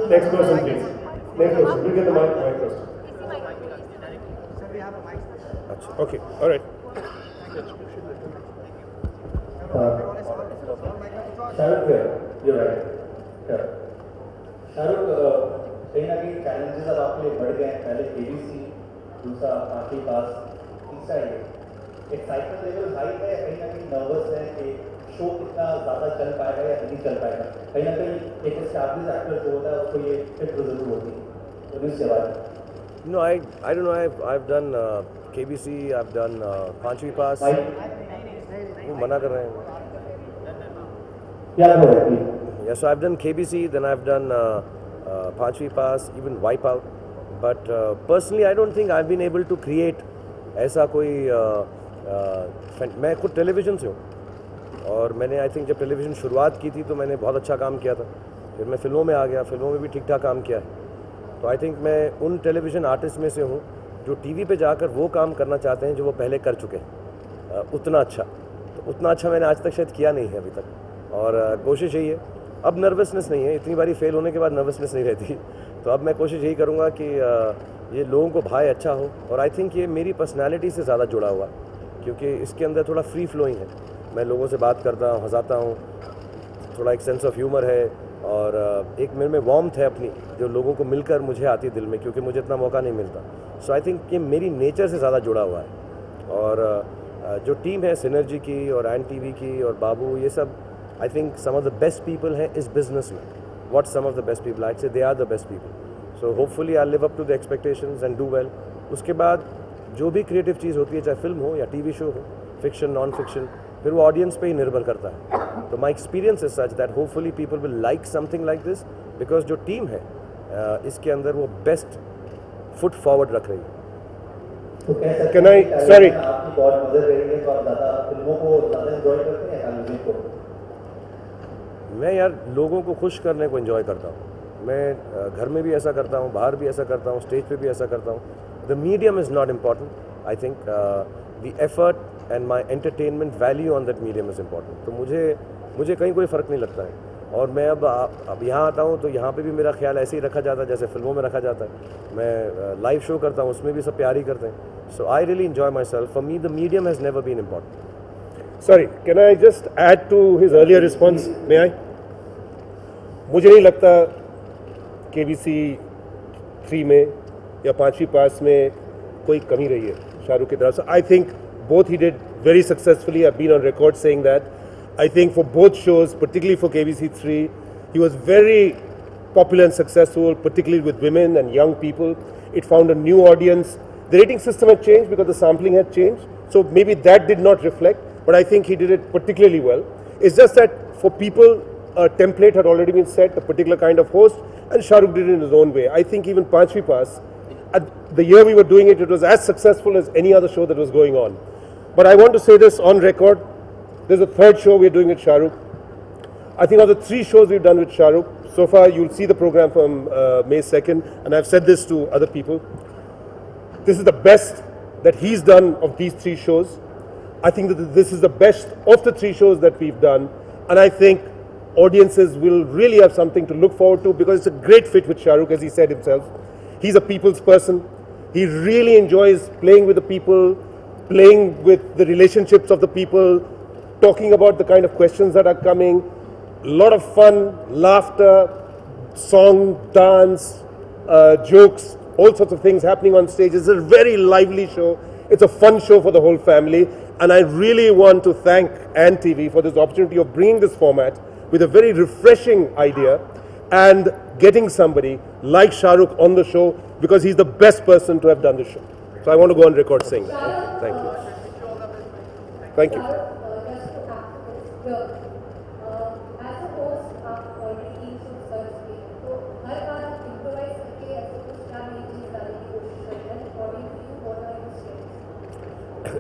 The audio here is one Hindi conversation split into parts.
Next person, please. Next person. We'll get the mic first. Okay. All right. Shahrukh, you're right. Yeah. Shahrukh, कहीं ना कहीं चैलेंजेस अब आपके लिए बढ़ गए हैं. पहले केबीसी, दूसरा आपके पास, तीसरा ये एक्साइटमेंट लेवल हाई है या कहीं ना कहीं नर्वस है कि शो कितना ज़्यादा चल पाएगा या नहीं चल पाएगा. कहीं ना कहीं एक एस्टैब्लिश्ड एक्टर जो होता है उसको ये फिट जरूर होती है. तो इसके बाद No, I don't know. I've done KBC. I've done Panchvi Pass. वो मना कर रहे हैं. क्या हो रहा है? Yeah, so I've done KBC, then I've done Panchvi Pass, even Wipeout. But personally, I don't think I've been able to create ऐसा कोई मैं खुद टेलीविज़न से हूँ और मैंने आई थिंक जब टेलीविज़न शुरुआत की थी तो मैंने बहुत अच्छा काम किया था. फिर मैं फिल्मों में आ गया, फिल्मों में भी ठीक ठाक काम किया है. तो आई थिंक मैं उन टेलीविज़न आर्टिस्ट में से हूँ जो टीवी पे जाकर वो काम करना चाहते हैं जो वो पहले कर चुके हैं उतना अच्छा. तो उतना अच्छा मैंने आज तक शायद किया नहीं है अभी तक. और कोशिश यही है. अब नर्वसनेस नहीं है, इतनी बारी फेल होने के बाद नर्वसनेस नहीं रहती. तो अब मैं कोशिश यही करूँगा कि ये लोगों को भाई अच्छा हो. और आई थिंक ये मेरी पर्सनैलिटी से ज़्यादा जुड़ा हुआ क्योंकि इसके अंदर थोड़ा फ्री फ्लोइंग है. मैं लोगों से बात करता हूँ, हंसाता हूँ, थोड़ा एक सेंस ऑफ ह्यूमर है और एक मेरे में वार्मथ है अपनी जो लोगों को मिलकर मुझे आती है दिल में क्योंकि मुझे इतना मौका नहीं मिलता. सो आई थिंक ये मेरी नेचर से ज़्यादा जुड़ा हुआ है. और जो टीम है सिनर्जी की और एन टीवी की और बाबू, ये सब I think some of the best people हैं इस बिज़नेस में. What some of the best people, I say they are the best people. So hopefully I live up to the expectations and do well. उसके बाद जो भी क्रिएटिव चीज़ होती है, चाहे फिल्म हो या टीवी शो हो, फिक्शन नॉन फिक्शन, फिर वो ऑडियंस पे ही निर्भर करता है. तो my experience is such that hopefully people will like something like this because जो टीम है इसके अंदर वो बेस्ट फुट फॉरवर्ड रख रही है. Can I? Sorry. आपकी बहुत मदद करेंगे तो आप ज़्यादा फिल्मों को ज़्यादा एंजॉय करते हैं या म्यूजिक को? मैं यार लोगों को खुश करने को एंजॉय करता हूँ. मैं घर में भी ऐसा करता हूँ, बाहर भी ऐसा करता हूँ, स्टेज पे भी ऐसा करता हूँ. The medium is not important. I think the effort and my entertainment value on that medium is important. तो मुझे कहीं कोई फ़र्क नहीं लगता है. और मैं अब यहाँ आता हूँ तो यहाँ पे भी मेरा ख्याल ऐसे ही रखा जाता है जैसे फिल्मों में रखा जाता है. मैं लाइव शो करता हूँ, उसमें भी सब प्यार ही करते हैं. So I really enjoy myself. For me the medium has never been important. Sorry, can I just add to his earlier response? May I? मुझे नहीं लगता KBC 3 में या पांचवी पास में कोई कमी रही है शाहरुख की तरफ से. I think both he did very successfully. I've been on record saying that. I think for both shows, particularly for KBC 3, he was very popular and successful, particularly with women and young people. It found a new audience. The rating system had changed because the sampling had changed. So maybe that did not reflect. But I think he did it particularly well. It's just that for people, a template had already been set, a particular kind of host, and Shahrukh did it in his own way. I think even Panchvi Pass, at the year we were doing it, it was as successful as any other show that was going on. But I want to say this on record, there's a third show we're doing with Shahrukh. I think of the 3 shows we've done with Shahrukh, so far you'll see the program from May 2nd, and I've said this to other people. This is the best that he's done of these 3 shows. I think that this is the best of the 3 shows that we've done, and I think audiences will really have something to look forward to because it's a great fit with Shahrukh, as he said himself. He's a people's person. He really enjoys playing with the people, playing with the relationships of the people, talking about the kind of questions that are coming. A lot of fun, laughter, song, dance, jokes, all sorts of things happening on stage. It's a very lively show. It's a fun show for the whole family. And I really want to thank Ann TV for this opportunity of bringing this format with a very refreshing idea and getting somebody like Shahrukh on the show because he's the best person to have done the show. So I want to go on record saying that. Thank you. Thank you.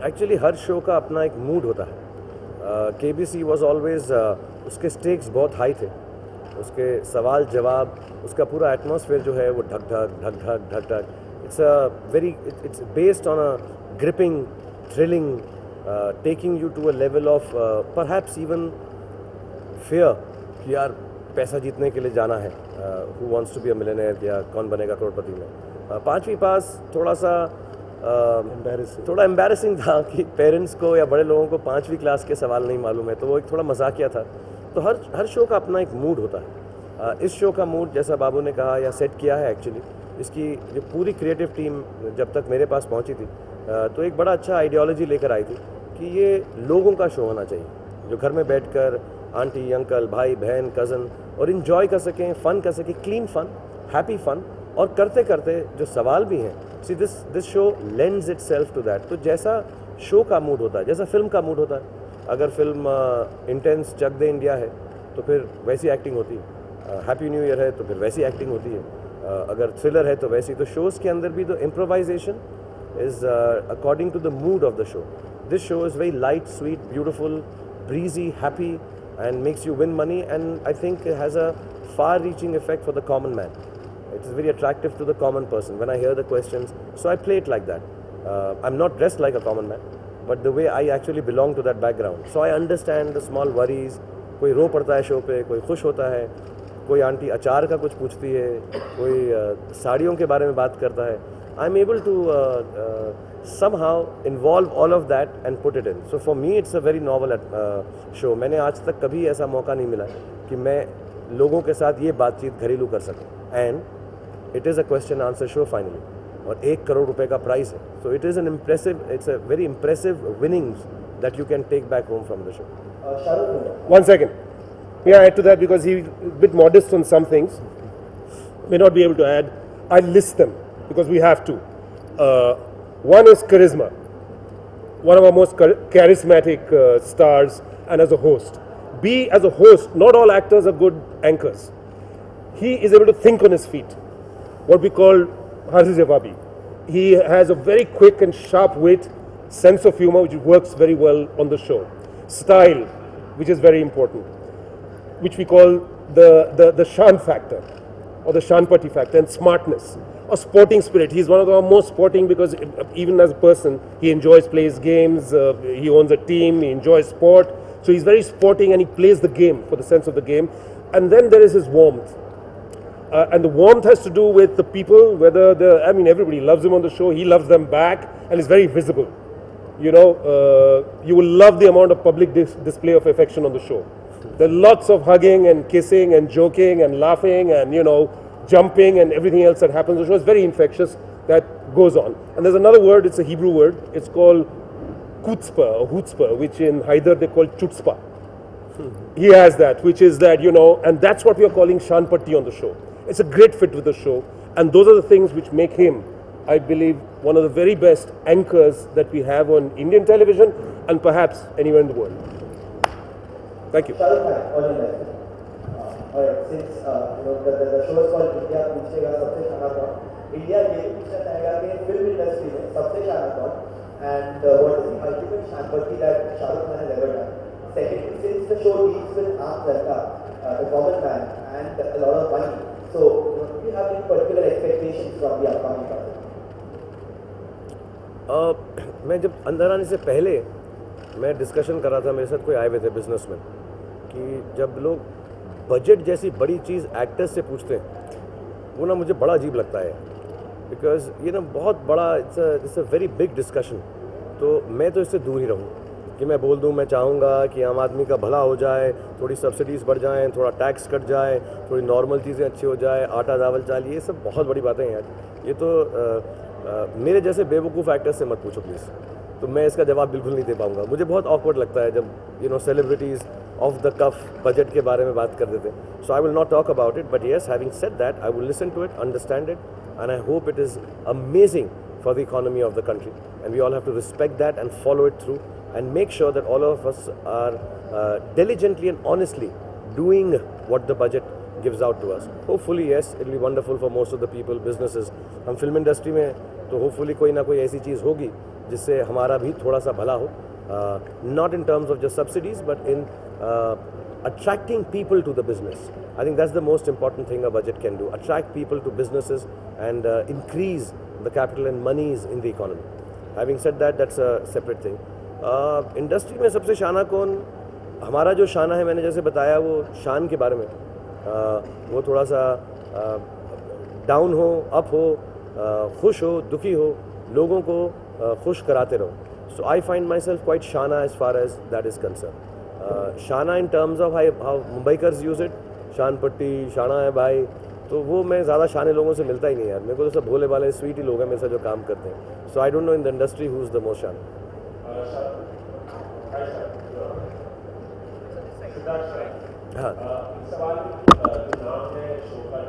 Actually her show का अपना एक मूड होता है. KBC वॉज ऑलवेज उसके स्टेक्स बहुत हाई थे. उसके सवाल जवाब, उसका पूरा एटमॉस्फेयर जो है वो ढक ढक ढक ढक ढक ढक. It's based on a gripping, thrilling, taking you to a level of perhaps even fear कि यार पैसा जीतने के लिए जाना है, who wants to be a millionaire या कौन बनेगा करोड़पति में। पाँचवीं पास थोड़ा सा थोड़ा एम्बैरेसिंग था कि पेरेंट्स को या बड़े लोगों को पाँचवीं क्लास के सवाल नहीं मालूम है, तो वो एक थोड़ा मजाकिया था। तो हर शो का अपना एक मूड होता है। इस शो का मूड जैसा बाबू ने कहा या सेट किया है, एक्चुअली इसकी जो पूरी क्रिएटिव टीम जब तक मेरे पास पहुंची थी तो एक बड़ा अच्छा आइडियोलॉजी लेकर आई थी कि ये लोगों का शो होना चाहिए, जो घर में बैठकर आंटी अंकल भाई बहन कज़न और इन्जॉय कर सकें, फ़न कर सकें, क्लीन फ़न, हैप्पी फ़न, और करते करते जो सवाल भी हैं। See this show lends itself to that. तो जैसा शो का मूड होता है, जैसा फिल्म का मूड होता है, अगर फिल्म इंटेंस चक दे इंडिया है तो फिर वैसी एक्टिंग होती है, हैप्पी न्यू ईयर है तो फिर वैसी एक्टिंग होती है, अगर थ्रिलर है तो वैसी। तो शोज़ के अंदर भी the improvisation is according to the mood of the show. This show is very light, sweet, beautiful, breezy, happy, and makes you win money, and I think it has a far-reaching effect for the common man. It is very attractive to the common person when I hear the questions, so I play it like that. I'm not dressed like a common man, but the way I actually belong to that background, so I understand the small worries. कोई रो पड़ता है शो पे, कोई खुश होता है, कोई आंटी अचार का कुछ पूछती है, कोई साड़ियों के बारे में बात करता है। I'm able to somehow involve all of that and put it in. So for me it's a very novel show. मैंने आज तक कभी ऐसा मौका नहीं मिला कि मैं लोगों के साथ ये बातचीत घरेलू कर सकूं। And it is a question answer show finally. और 1 करोड़ रुपए का प्राइस है। So it is an impressive, it's a very impressive winnings that you can take back home from the show. One second. May I add to that, because he's a bit modest on some things, may not be able to add. I list them because we have to. One is charisma. One of our most charismatic stars, and as a host. B, as a host, not all actors are good anchors. He is able to think on his feet, what we call Harzi Jawabi. He has a very quick and sharp wit, sense of humor, which works very well on the show. Style, which is very important, which we call the Shan factor, or the Shanpati factor, and smartness, or sporting spirit. He's one of our most sporting, because even as a person, he enjoys, plays games, he owns a team, he enjoys sport. So he's very sporting, and he plays the game for the sense of the game. And then there is his warmth. And the warmth has to do with the people, everybody loves him on the show, he loves them back, and is very visible. You know, you will love the amount of public display of affection on the show. There are lots of hugging and kissing and joking and laughing and, jumping and everything else that happens on the show. It's very infectious, that goes on. And there's another word, it's a Hebrew word, it's called kutzpah or hutzpah, which in Haider they call chutzpah. He has that, which is that, and that's what we are calling Shanpati on the show. It's a great fit with the show, and those are the things which make him, I believe, one of the very best anchors that we have on Indian television and perhaps anywhere in the world. Thank you. Since the show is called India पूछेगा सबसे शाना कौन, India ये भी पूछना चाहेगा कि film industry में सबसे शाना कौन, and what is the ultimate Shanpati that Shah Rukh Khan has ever done. Second, since the show deals with Aam Ladka, the common man, and a lot of money, so do you have any particular expectations from the upcoming project? मैं जब अंदर आने से पहले मैं डिस्कशन कर रहा था, मेरे साथ कोई आए हुए थे बिजनेसमैन, कि जब लोग बजट जैसी बड़ी चीज़ एक्टर्स से पूछते हैं, वो ना मुझे बड़ा अजीब लगता है, बिकॉज ये ना बहुत बड़ा it's a very big discussion. तो मैं तो इससे दूर ही रहूँ कि मैं बोल दूँ मैं चाहूँगा कि आम आदमी का भला हो जाए, थोड़ी सब्सिडीज़ बढ़ जाएँ, थोड़ा टैक्स कट जाए, थोड़ी नॉर्मल चीज़ें अच्छी हो जाए, आटा दावल चाल, ये सब बहुत बड़ी बातें हैं यार। ये तो मेरे जैसे बेवकूफ़ एक्टर्स से मत पूछो प्लीज़, तो मैं इसका जवाब बिल्कुल नहीं दे पाऊँगा। मुझे बहुत ऑकवर्ड लगता है जब celebrities off the cuff budget के बारे में बात कर देते हैं। So I will not talk about it, but yes, having said that, I will listen to it, understand it, and I hope it is amazing for the economy of the country, and we all have to respect that and follow it through and make sure that all of us are diligently and honestly doing what the budget gives out to us. Hopefully yes, it will be wonderful for most of the people, businesses. हम फिल्म इंडस्ट्री में तो होपफुली कोई ना कोई ऐसी चीज़ होगी जिससे हमारा भी थोड़ा सा भला हो, not in terms of just subsidies but in attracting people to the business. I think that's the most important thing a budget can do, attract people to businesses and increase the capital and monies in the economy. Having said that, that's a separate thing. Industry में सबसे शाना कौन, हमारा जो शाना है, मैंने जैसे बताया वो शान के बारे में, वो थोड़ा सा डाउन हो, अप हो, खुश हो, दुखी हो, लोगों को खुश कराते रहो. So I find myself quite shaana as far as that is concerned. Shaana in terms of how Mumbaikars use it, shaanpatti, शाना है भाई, तो वो मैं ज़्यादा शाने लोगों से मिलता ही नहीं यार. मेरे को तो सब भोले वाले स्वीट ही लोग हैं मेरे साथ जो काम करते हैं. So I don't know in the industry who is the most shaan. हाँ, सवाल जो नाम है शो का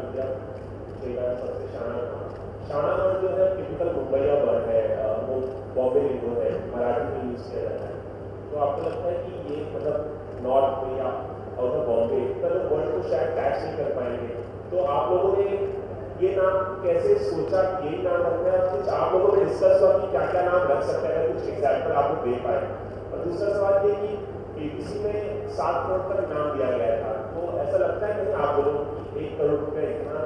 सबसे शाना वर्ड जो है टिपिकल मुंबईया वर्ड है, वो बॉम्बे लिंगो है, मराठी में यूज किया जाता है. तो आपको लगता है कि ये मतलब नॉर्थ में या आउट ऑफ बॉम्बे का तो वर्ड को शायद कैच नहीं कर पाएंगे, तो आप लोगों ने ये नाम कैसे सोचा कि यही नाम रखना है? कुछ आप लोगों ने डिस्कस हुआ कि क्या क्या नाम रख सकते हैं, कुछ एग्जाम्पल आपको दे पाए? और दूसरा सवाल ये कि ABC में 7 करोड़ तक नाम दिया गया था, तो ऐसा लगता है कि आप लोगों को 1 करोड़ रुपये इतना